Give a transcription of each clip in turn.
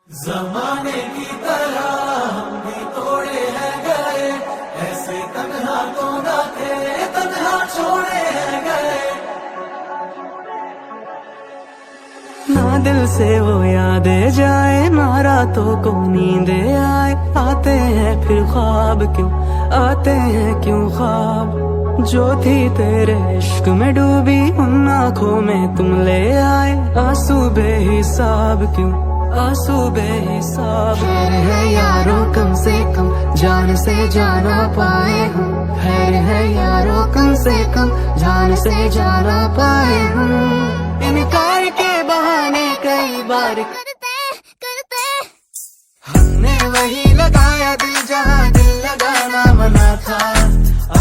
जमाने की तरह हम भी तोड़े हैं गए, ऐसे तन्हा तो ना थे, तन्हा छोड़े हैं गए। ना दिल से वो यादें जाए, ना रातों को नींदे आए। आते हैं फिर ख्वाब क्यों, आते हैं क्यों ख्वाब। जो थी तेरे इश्क में डूबी, उन आँखों में तुम ले आए। आंसू बेहिसाब क्यों, आंसू बेहिसाब। खैर है यारों कम से कम जान से जाना पाए हम। खैर है यारों कम से कम जान से जाना पाए हम। इनकार के बहाने कई बार करते हमने वही लगाया दिल जहाँ दिल लगाना मना था।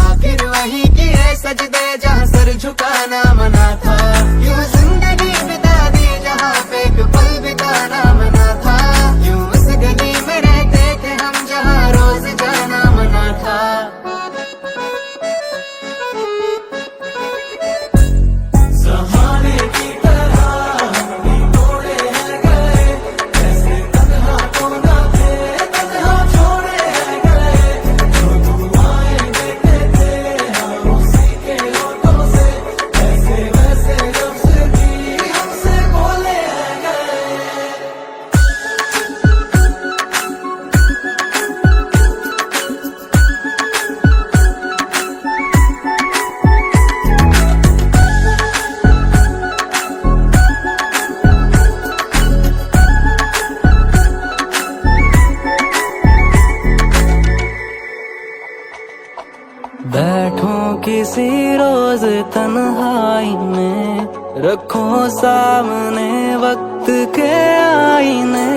आखिर वही किए सजदे जहाँ सर झुकाना मना था। यूं जिंदगी बिता दी जहाँ पे एक पल बिताना मना था। यूं उस गली में रहते थे हम जहाँ रोज जाना मना था। जमाने की तरह हम भी तोड़े हैं गए, ऐसे तन्हा तो ना थे, तन्हा छोड़े हैं गए। जो दुआएं देते थे हम उसी के होठों से, ऐसे वैसे लफ्ज़ भी हमसे बोले हैं गए। बैठो किसी रोज तन्हाई में, रखो सामने वक्त के आईने।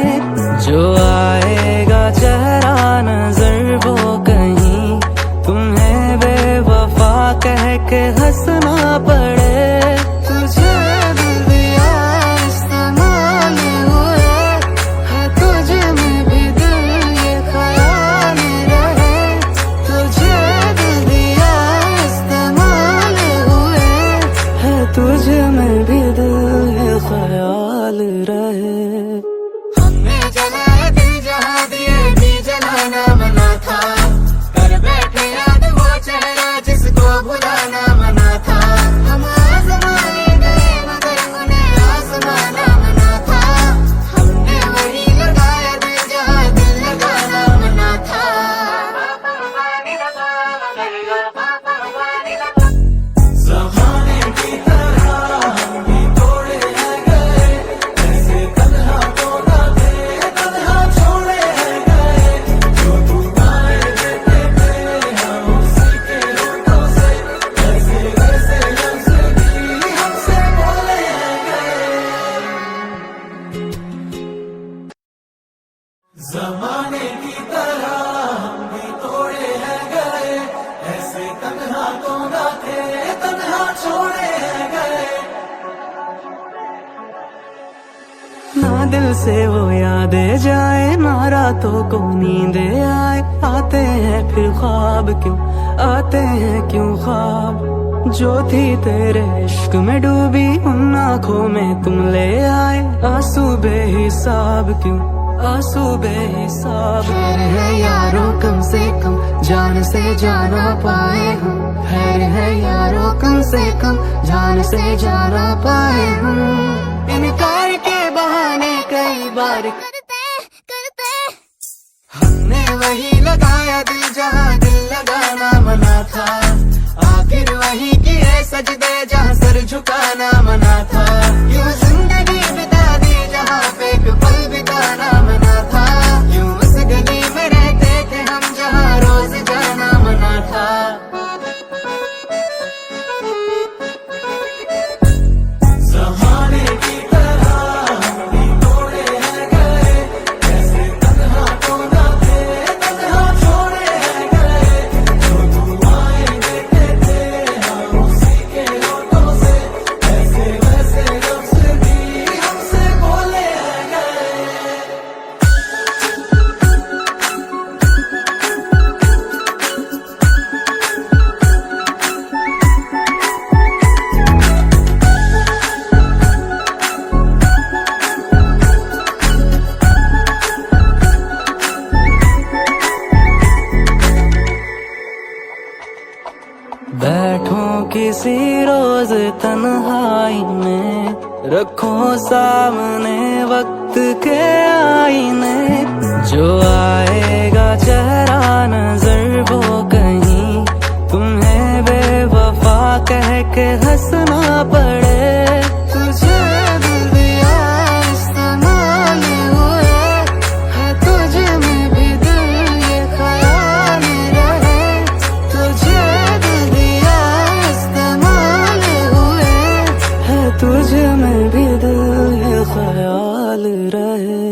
जो आएगा चेहरा नजर वो कहीं तुम्हें बेवफा कह के हंसना पड़े। तुझे दिल दिया इस्तेमाल हुए है, तुझ में भी दिल ये ख्याल रहे। तुझे दिल दिया इस्तेमाल हुए है, तुझ में भी दिल ये ख्याल रहे। हमने जलाया दिल जहाँ दिए भी जलाना मना था। कर बैठे याद वो चेहरा जिसको भुलाना मना था। हम आज़माए गए मगर उन्हें आज़माना मना था। हमने वही लगाया दिल जहाँ दिल लगाना मना था। जमाने की तरह हम भी तोड़े हैं गए, ऐसे तन्हा तो ना थे, तन्हा छोड़े हैं गए। जो दुआएं देते थे हम उसी के होठों से, ऐसे वैसे लफ्ज़ भी हमसे बोले हैं गए। जमाने की तरह हम भी तोड़े हैं गए, ऐसे तन्हा तो ना थे, तन्हा छोड़े हैं गए। ना दिल से वो यादें जाए, ना रातों को नींदे आए। आते हैं फिर ख्वाब क्यों, आते हैं क्यों ख्वाब। जो थी तेरे इश्क में डूबी, उन आँखों में तुम ले आए। आंसू बेहिसाब क्यों, आंसू बेहिसाब। खैर है यारों कम से कम जान से जाना पाए हम। खैर है यारों कम से कम जान से जाना पाए हम। इनकार के बहाने कई बार करते हमने वही लगाया दिल जहाँ दिल लगाना मना था। आखिर वही किए सजदे जहाँ सर झुकाना मना था। यूं जिंदगी बिता दी जहाँ पे एक पल बिताना मना था। यूं उस गली में रहते थे हम जहाँ रोज जाना मना था। जमाने की तरह हम भी तोड़े हैं गए, ऐसे तन्हा तो ना थे, तन्हा छोड़े हैं गए। जो दुआएं देते थे हम उसी के किसी रोज तन्हाई में रखो सामने वक्त के आईने, जो आएगा चेहरा नजर वो कहीं तुम्हें बेवफा कह के हंसना पड़े। तुझे दिल दिया इस्तेमाल हुए है, तुझे में भी दिल ये ख्याल रहे। तुझे दिल दिया इस्तेमाल हुए है, तुझे में भी दिल ये ख्याल रहे।